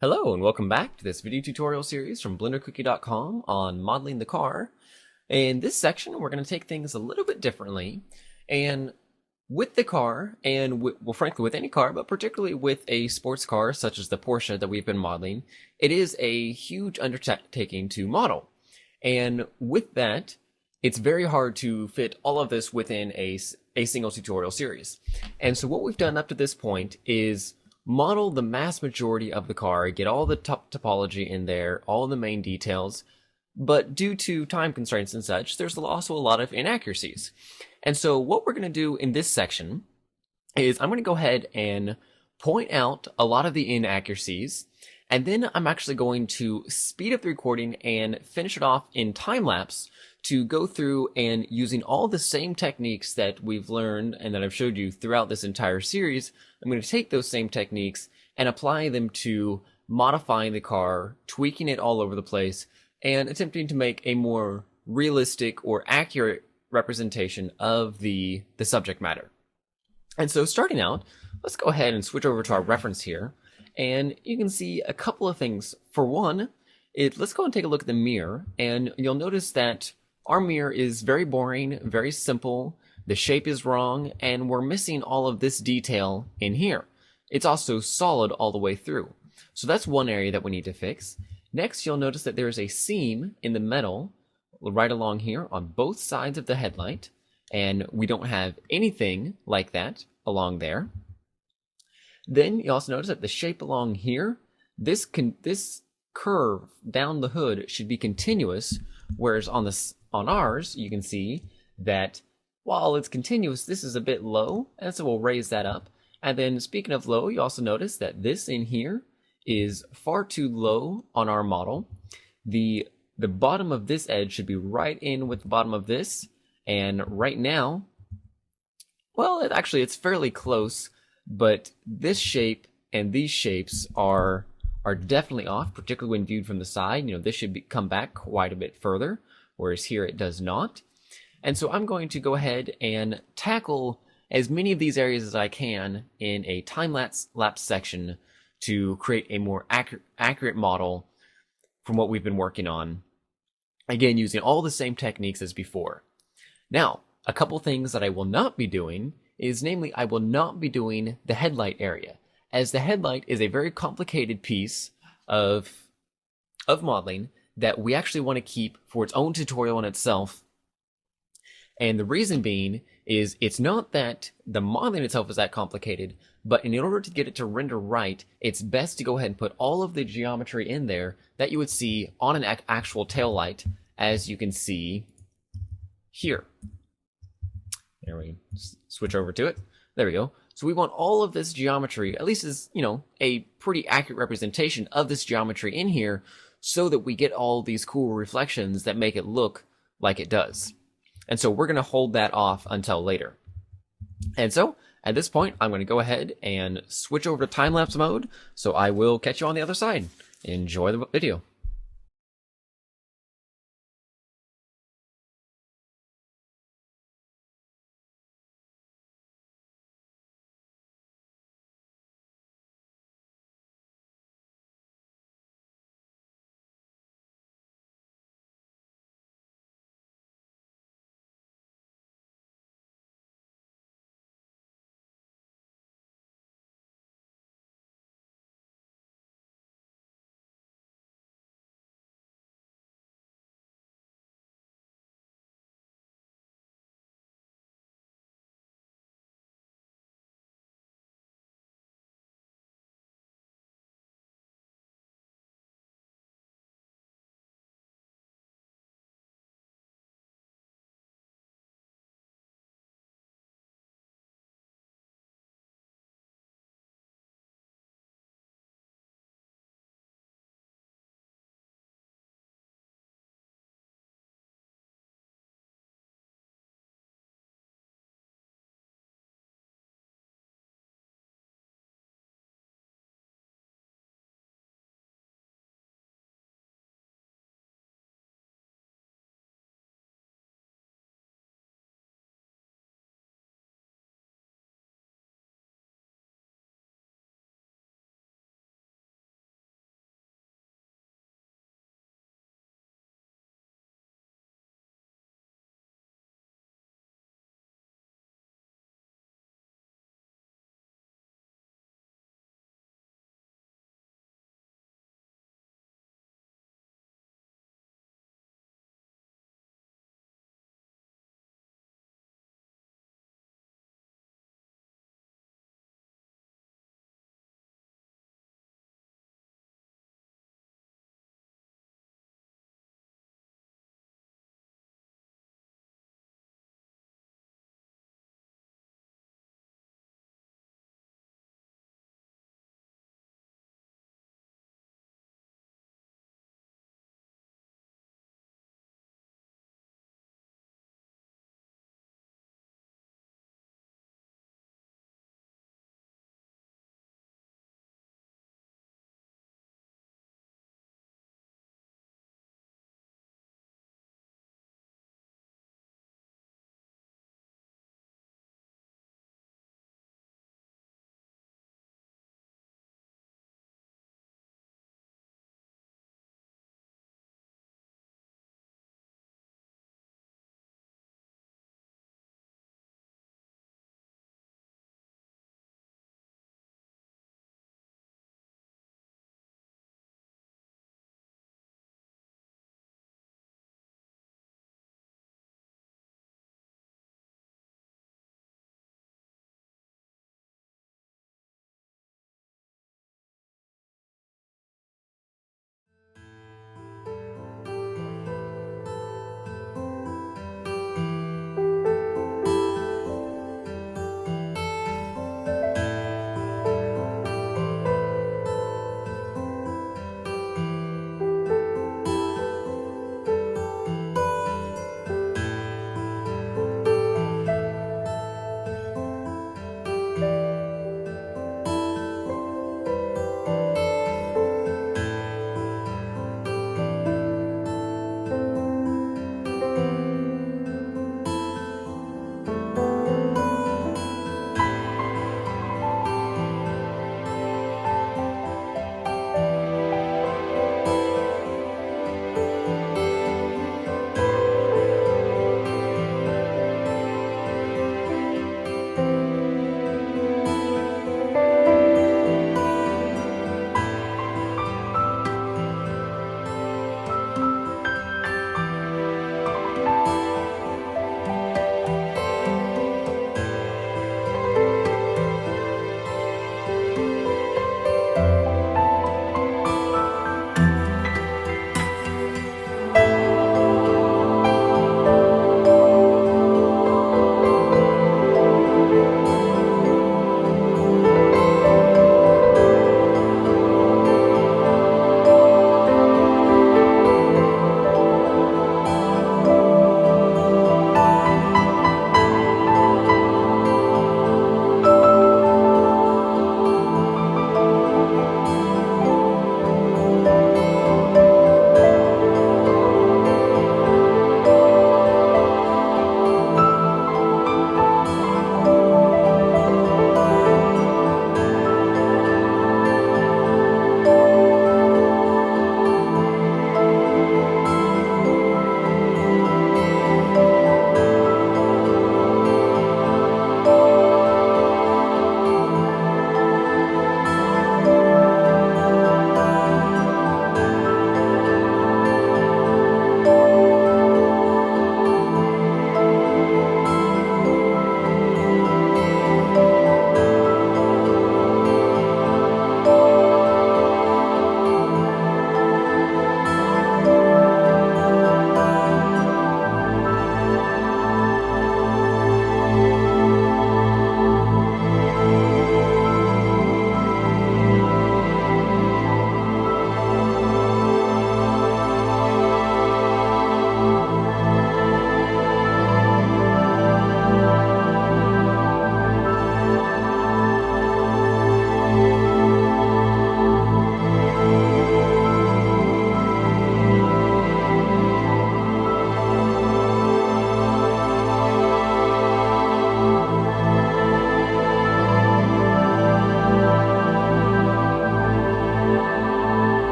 Hello and welcome back to this video tutorial series from BlenderCookie.com on modeling the car. In this section, we're going to take things a little bit differently, and with the car, and well, frankly with any car, but particularly with a sports car such as the Porsche that we've been modeling, it is a huge undertaking to model. And with that, it's very hard to fit all of this within a single tutorial series. And so what we've done up to this point is model the mass majority of the car, get all the topology in there, all the main details, but due to time constraints and such, there's also a lot of inaccuracies. And so what we're going to do in this section is I'm going to go ahead and point out a lot of the inaccuracies, and then I'm actually going to speed up the recording and finish it off in time-lapse to go through and using all the same techniques that we've learned and that I've showed you throughout this entire series. I'm going to take those same techniques and apply them to modifying the car, tweaking it all over the place, and attempting to make a more realistic or accurate representation of the subject matter. And so starting out, let's go ahead and switch over to our reference here. And you can see a couple of things. For one, let's go and take a look at the mirror, and you'll notice that our mirror is very boring, very simple, the shape is wrong, and we're missing all of this detail in here. It's also solid all the way through. So that's one area that we need to fix. Next, you'll notice that there's a seam in the metal right along here on both sides of the headlight, and we don't have anything like that along there. Then you also notice that the shape along here, this curve down the hood should be continuous, whereas on ours, you can see that while it's continuous, this is a bit low, and so we'll raise that up. And then speaking of low, you also notice that this in here is far too low on our model. The bottom of this edge should be right in with the bottom of this, and right now, well, it's fairly close, but this shape and these shapes are definitely off, particularly when viewed from the side. You know, this should come back quite a bit further, whereas here it does not. And so I'm going to go ahead and tackle as many of these areas as I can in a time-lapse section to create a more accurate model from what we've been working on. Again, using all the same techniques as before. Now, a couple things that I will not be doing is, namely, I will not be doing the headlight area, as the headlight is a very complicated piece of modeling that we actually want to keep for its own tutorial in itself. And the reason being is it's not that the modeling itself is that complicated, but in order to get it to render right, it's best to go ahead and put all of the geometry in there that you would see on an actual tail light, as you can see here. There we switch over to it. There we go. So we want all of this geometry, at least as, a pretty accurate representation of this geometry in here, so that we get all these cool reflections that make it look like it does. And so we're going to hold that off until later. And so at this point, I'm going to go ahead and switch over to time-lapse mode. So I will catch you on the other side. Enjoy the video.